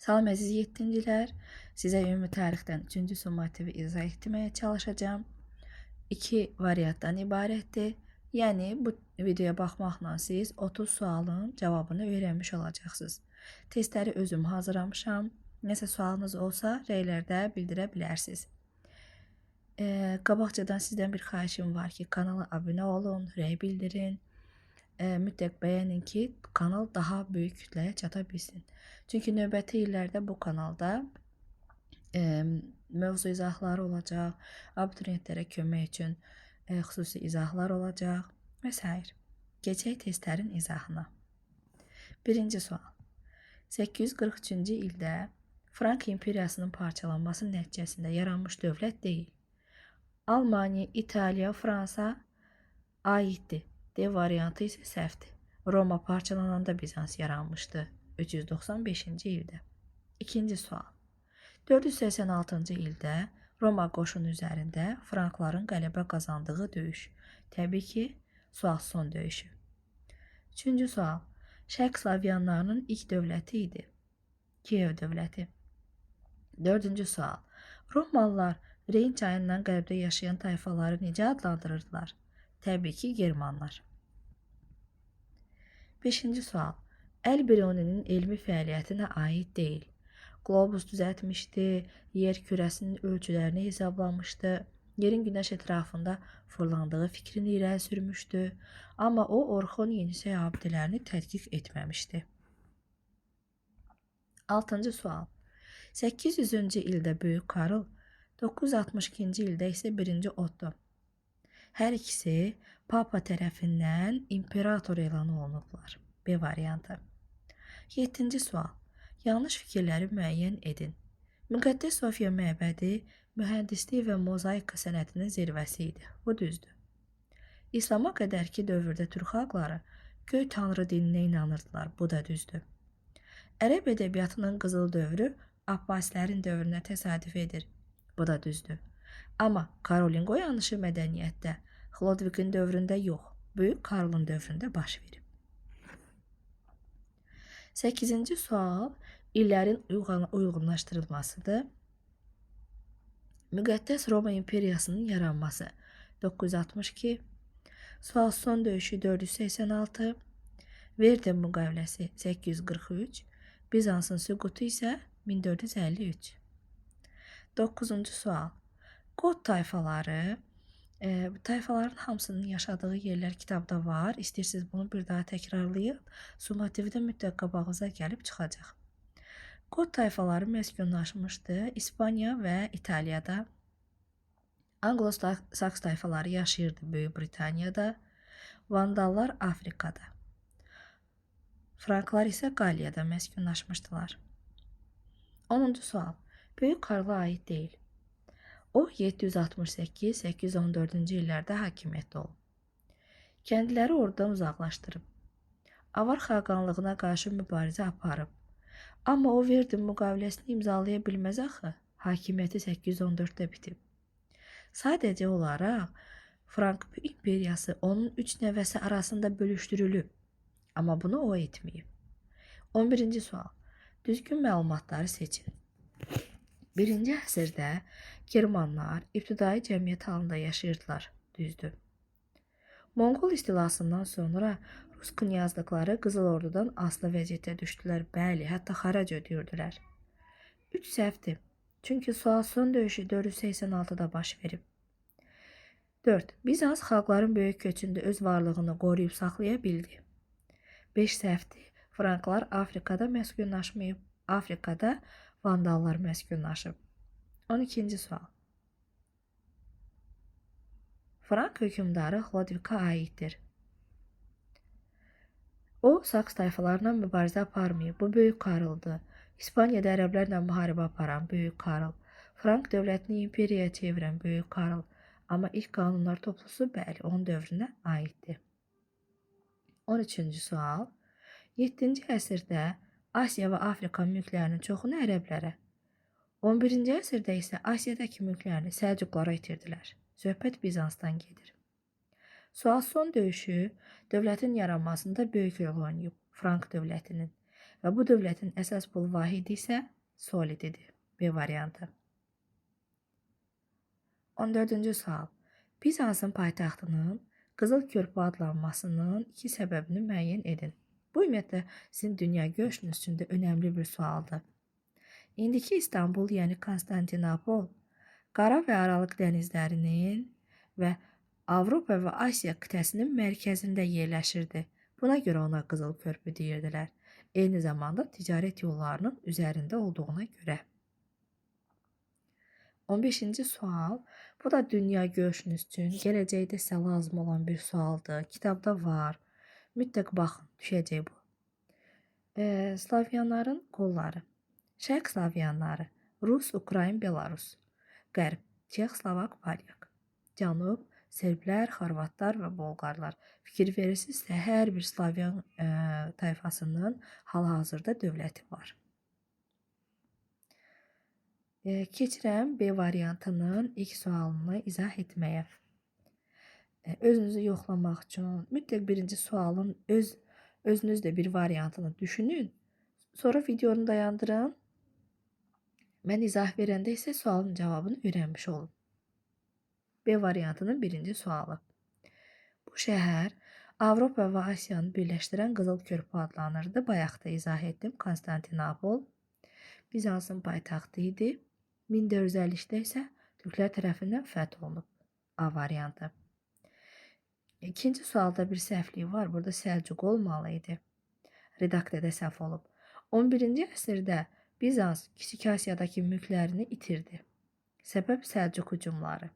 Salam əziz yettincilər, sizə ümumi tarixdən 3-cü summativi izah etməyə çalışacağım. İki variantdan ibarətdir. Yəni, bu videoya baxmaqla siz 30 sualın cavabını öyrənmiş olacaqsınız. Testləri özüm hazırlamışam. Nəsə sualınız olsa, rəylərdə bildirə bilərsiniz. Qabaqcadan sizdən bir xahişim var ki, kanala abunə olun, rəy bildirin. Mütləq bəyənin ki, kanal daha böyük kütləyə çata bilsin. Çünki növbəti illərdə bu kanalda mövzu izahları olacaq, abituriyentlərə kömək üçün xüsusi izahlar olacaq və s. Keçək testlərin izahına. Birinci sual. 843-cü ildə Frank imperiyasının parçalanması nəticəsində yaranmış dövlət deyil. Almaniya, İtaliya, Fransa aiddir. D variantı isə səhvdir. Roma parçalananda Bizans yaranmışdı 395-ci ildə. İkinci sual. 486-cı ildə Roma qoşunu üzərində Frankların qələbə qazandığı döyüş. Təbii ki, sual son döyüşü. Üçüncü sual. Şərq Slavyanlarının ilk dövləti idi. Kiyev dövləti. Dördüncü sual. Romalılar Reyn çayından qərbdə yaşayan tayfaları necə adlandırırdılar? Təbii ki, Germanlar. Beşinci sual. Elbironi'nin elmi fəaliyyətinə aid deyil. Qlobus düzəltmişdi, yer kürəsinin ölçülərini hesablamışdı, yerin günəş ətrafında fırlandığı fikrini irəli sürmüşdü, amma o Orxon Yenisey abidələrini tədqiq etməmişdi. Altıncı sual. 800-cü ildə Böyük Karl, 962-ci ildə isə 1-ci Otto. Hər ikisi Papa tərəfindən imperator elan olunublar. B variantı. 7-ci sual. Yanlış fikirləri müəyyən edin. Müqəddəs Sofiya məbədi mühəndislik və mozaika sənətinin zirvəsi idi. Bu düzdür. İslama qədərki dövrdə türk xalqları göy tanrı dininə inanırdılar. Bu da düzdür. Ərəb ədəbiyyatının qızıl dövrü Abbasilərin dövrünə təsadüf edir. Bu da düzdür. Amma Karolinq oyanışı mədəniyyətdə Xlodvikin dövründə yox, Böyük Karlın dövründə baş verib. 8-ci sual illərin uyğunlaşdırılmasıdır. Müqəddəs Roma imperiyasının yaranması 962, sual son döyüşü 486, Verden müqaviləsi 843, Bizansın süqutu isə 1453. 9-cu sual. Qot tayfaları, tayfaların hamısının yaşadığı yerlər kitabda var. İstəyirsiniz bunu bir daha təkrarlayıb, summativdə mütləq qabağınıza gəlib çıxacaq. Qot tayfaları məskunlaşmışdı İspaniya və İtaliyada. Anglo-Saks tayfaları yaşayırdı Böyük Britaniyada. Vandallar Afrikada. Franklar isə Qaliyada məskunlaşmışdılar. 10-cu sual. Böyük Karla aid deyil. O 768-814-cü illərdə hakimiyyətdə olub. Kəndləri oradan uzaqlaşdırıb. Avar xaqanlığına qarşı mübarizə aparıb. Amma o Verden müqaviləsini imzalaya bilməz axı. Hakimiyyəti 814-də bitib. Sadəcə olaraq Frank imperiyası onun 3 nəvəsi arasında bölüşdürülüb. Amma bunu o etməyib. 11-ci sual. Düzgün məlumatları seçin. 1-ci əsrdə Germanlar ibtidai cəmiyyət halında yaşayırdılar. Düzdür. Monqol istilasından sonra Rus knyazlıqları Qızıl Ordudan asılı vəziyyətə düşdülər. Bəli, hətta xarac ödəyirdilər. 3 səhvdir. Çünki sual son döyüşü 486-da baş verib. 4. Bizans xalqların böyük köçündə öz varlığını qoruyub saxlaya bildi. 5 səhvdir. Franklar Afrikada məskunlaşmayıb. Afrikada Vandallar məskunlaşıb. 12-ci sual. Frank hökmdarı Xlodvikə aiddir. O, Saks tayfalarla mübarizə aparmayıb. Bu Böyük Karldır. İspaniyada ərəblərlə müharibə aparan Böyük Karl. Frank dövlətini imperiyaya çevirən Böyük Karl. Amma ilk qanunlar toplusu bəli, onun dövrünə aiddir. 13-cü sual. 7-ci əsrdə Asiya və Afrika mülklərinin çoxunu ərəblərə, 11-ci əsrdə isə Asiyadakı mülklərini Səlcuqlara itirdilər. Söhbət Bizansdan gedir. Sual son döyüşü dövlətin yaranmasında böyük rol oynayıb Frank dövlətinin. və bu dövlətin əsas pul vahidi isə solid idi. B variantı. 14-cü sual. Bizansın paytaxtının Qızıl Körpü adlanmasının iki səbəbini müəyyən edin. Bu ümumiyyətlə sizin dünya görüşünüz üçün də önəmli bir sualdır. İndiki İstanbul, yəni Konstantinopol, Qara və Aralıq dənizlərinin və Avropa və Asiya qitəsinin mərkəzində yerləşirdi. Buna görə ona Qızıl Körpü deyirdilər. Eyni zamanda ticarət yollarının üzərində olduğuna görə. 15-ci sual. Bu da dünya görüşünüz üçün gələcəkdə sizə lazım olan bir sualdır. Kitabda var. Mütləq baxın, düşəcək bu. Slavyanların qolları. Şərq Slavyanları. Rus, Ukrayn, Belarus. Qərb. Çex, Slovak, Polyak. Cənub. Serblər, Xorvatlar və Bolqarlar. Fikir verirsinizsə, hər bir Slavyan tayfasının hal-hazırda dövləti var. Keçirəm B variantının ilk sualını izah etməyə. Özünüzü yoxlamaq üçün mütləq birinci sualın özünüzdə bir variantını düşünün. Sonra videonu dayandırın. Mən izah verəndə isə sualın cavabını öyrənmiş olun. B variantının birinci sualı. Bu şəhər Avropa və Asiyanı birləşdirən Qızıl Körpü adlanırdı. Bayaq da izah etdim. Konstantinopol Bizansın paytaxtı idi. 1452-də isə türklər tərəfindən fəth olunub. A variantı. İkinci sualda bir səhvlik var. Burada Səlcuq olmalı idi. Redaktiyada səhv olub. 11-ci əsrdə Bizans Kiçik Asiyadakı mülklərini itirdi. Səbəb Səlcuq hücumları.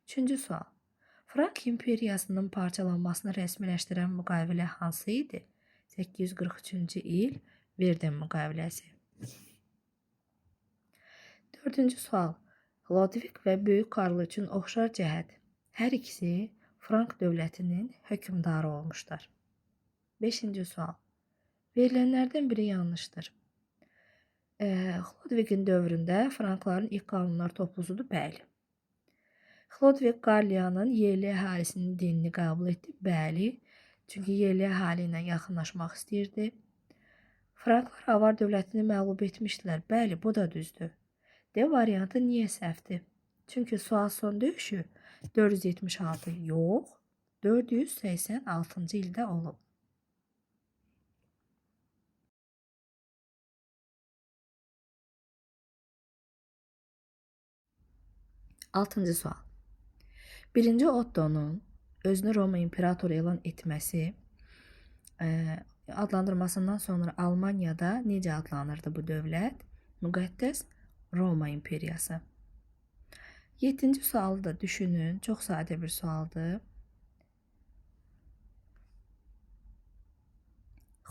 Üçüncü sual. Frank imperiyasının parçalanmasını rəsmiləşdirən müqavilə hansı idi? 843-cü il Verden müqaviləsi. Dördüncü sual. Lodvik və Böyük Karl üçün oxşar cəhət. Hər ikisi Frank dövlətinin hökmdarı olmuşlar. Beşinci sual. Verilənlərdən biri yanlışdır. Lodvikin dövründə Frankların ilk qanunlar toplusudur, bəli. Lodvik Qarliyanın yerli əhalisinin dinini qəbul etdi, bəli. Çünki yerli əhali ilə yaxınlaşmaq istəyirdi. Franklar Avar dövlətini məğlub etmişdilər, bəli, bu da düzdür. D variantı niyə səhvdir? Çünki sual son döyüşü 476 yox, 486-cı ildə olub. Altıncı sual. Birinci Otto'nun özünü Roma imperatoru elan etməsi adlandırmasından sonra Almaniyada necə adlanırdı bu dövlət? Müqəddəs Roma imperiyası. 7-ci sualı da düşünün. Çox sadə bir sualdır.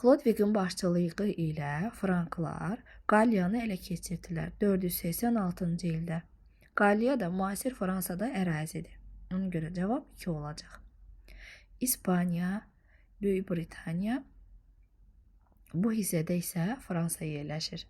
Lodvikin başçılığı ilə Franklar Qaliyanı ələ keçirdilər 486-cı ildə. Qaliya da müasir Fransada ərazidir. Ona görə cavab 2 olacaq. İspaniya, Böyük Britaniya, bu hissədə isə Fransa yerləşir.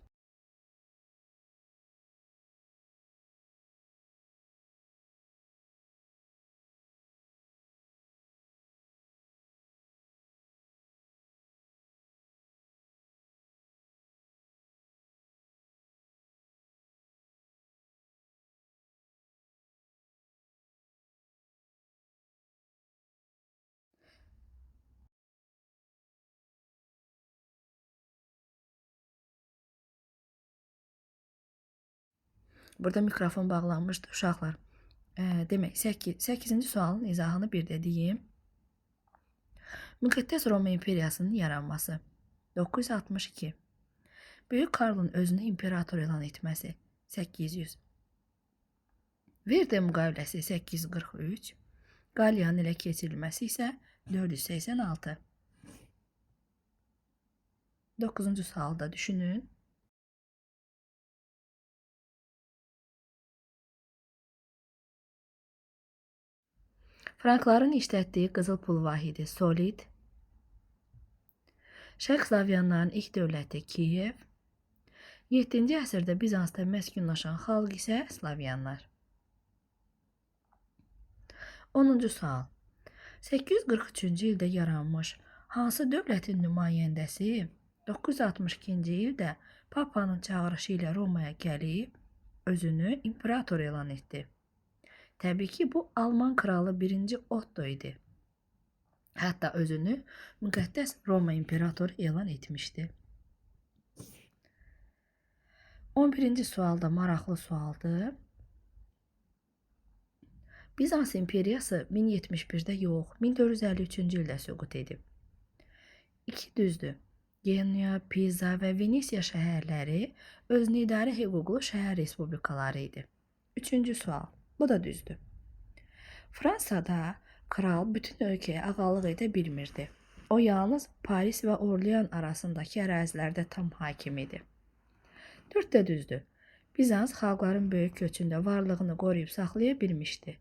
Burada mikrofon bağlanmışdı uşaqlar. Demək, 8-ci sualın izahını bir də deyim. Müqəddəs Roma imperiyasının yaranması. 962. Böyük Karlın özünü imperator elan etməsi. 800. Verden müqaviləsi 843. Qaliyanın ələ keçirilməsi isə 486. 9-cu sualda düşünün. Frankların işlətdiyi qızıl pul vahidi solid. Şərq Slavyanların ilk dövləti Kiyev. 7-ci əsrdə Bizansda məskunlaşan xalq isə Slavyanlar. 10-cu sual. 843-cü ildə yaranmış hansı dövlətin nümayəndəsi 962-ci ildə Papanın çağırışı ilə Romaya gəlib, özünü imperator elan etdi. Təbii ki, bu Alman kralı 1. Otto idi. Hətta özünü müqəddəs Roma imperatoru elan etmişdi. 11-ci sual da maraqlı sualdır. Bizans imperiyası 1071-də yox, 1453-cü ildə süqut edib. 2 düzdür. Genua, Pisa və Venesiya şəhərləri özünü idarə hüquqlu şəhər respublikaları idi. 3-cü sual. Bu da düzdür. Fransada kral bütün ölkəyə ağalıq edə bilmirdi. O yalnız Paris və Orlean arasındakı ərazilərdə tam hakim idi. 4 də düzdür. Bizans xalqların böyük köçündə varlığını qoruyub saxlaya bilmişdi.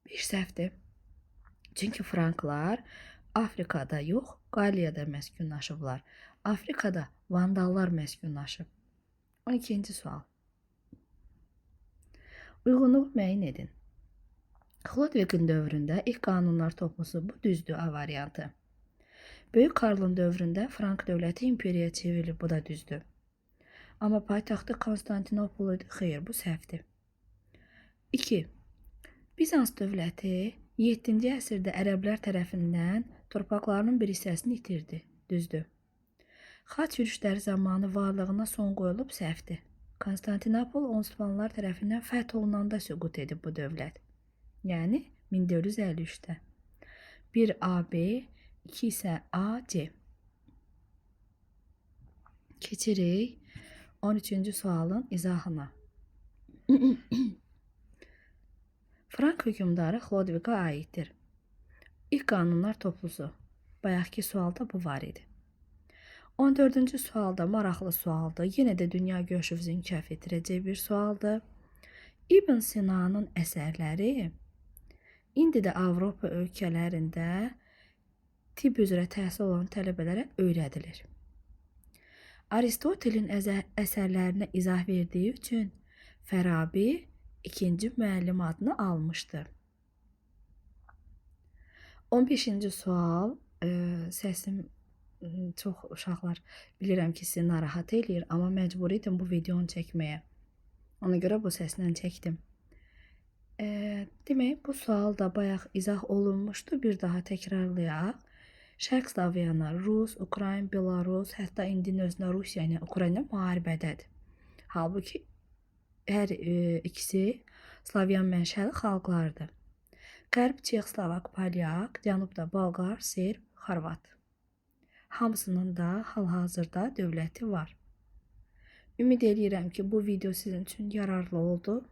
1 səhvdir. Çünki Franklar Afrikada yox, Qaliyada məskunlaşıblar. Afrikada Vandallar məskunlaşıb. 12-ci sual. Uyğunluğu müəyyən edin. Xlodviqin dövründə ilk qanunlar toplusu bu düzdür A variantı. Böyük Karlın dövründə Frank dövləti imperiyaya çevrilib, bu da düzdür. Amma paytaxtı Konstantinopol idi, xeyr, bu səhvdir. 2. Bizans dövləti 7-ci əsrdə ərəblər tərəfindən torpaqlarının bir hissəsini itirdi, düzdür. Xaç yürüşləri zamanı varlığına son qoyulub, səhvdir. Konstantinopol Osmanlılar tərəfindən fəth olunanda süqut edib bu dövlət. Yəni 1453-də. 1 AB, 2 isə AC. Keçirik 13-cü sualın izahına. Frank hökmdarı Xlodviqa aiddir. İlk qanunlar toplusu. Bayaqki sualda bu var idi. 14-cü sualda maraqlı sualdır. Yenə də dünya görüşünüzü inkişaf etdirəcək bir sualdır. İbn Sina'nın əsərləri indi də Avropa ölkələrində tibb üzrə təhsil olan tələbələrə öyrədilir. Aristotelin əsərlərinə izah verdiyi üçün Farabi ikinci müəllim adını almışdı. 15-ci sual. Səsim çox uşaqlar bilirəm ki, sizi narahat eləyir, amma məcbur idim bu videonu çəkməyə. Ona görə bu səslə çəkdim. Demək, bu sual da bayaq izah olunmuşdu. Bir daha təkrarlayaq. Şərq Slavyanlar, Rus, Ukrayn, Belarus, hətta indinin özünə Rusiya ilə Ukrayna müharibədədir. Halbuki hər ikisi Slavyan mənşəli xalqlardır. Qərb Çexoslovak, Polyak, Cənubda Balqar, Serb, Xorvat. Hamısının da hal-hazırda dövləti var. Ümid edirəm ki, bu video sizin üçün yararlı oldu.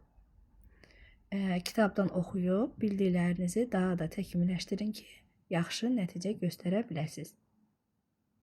Kitabdan oxuyub bildiklərinizi daha da təkmilləşdirin ki, yaxşı nəticə göstərə biləsiniz.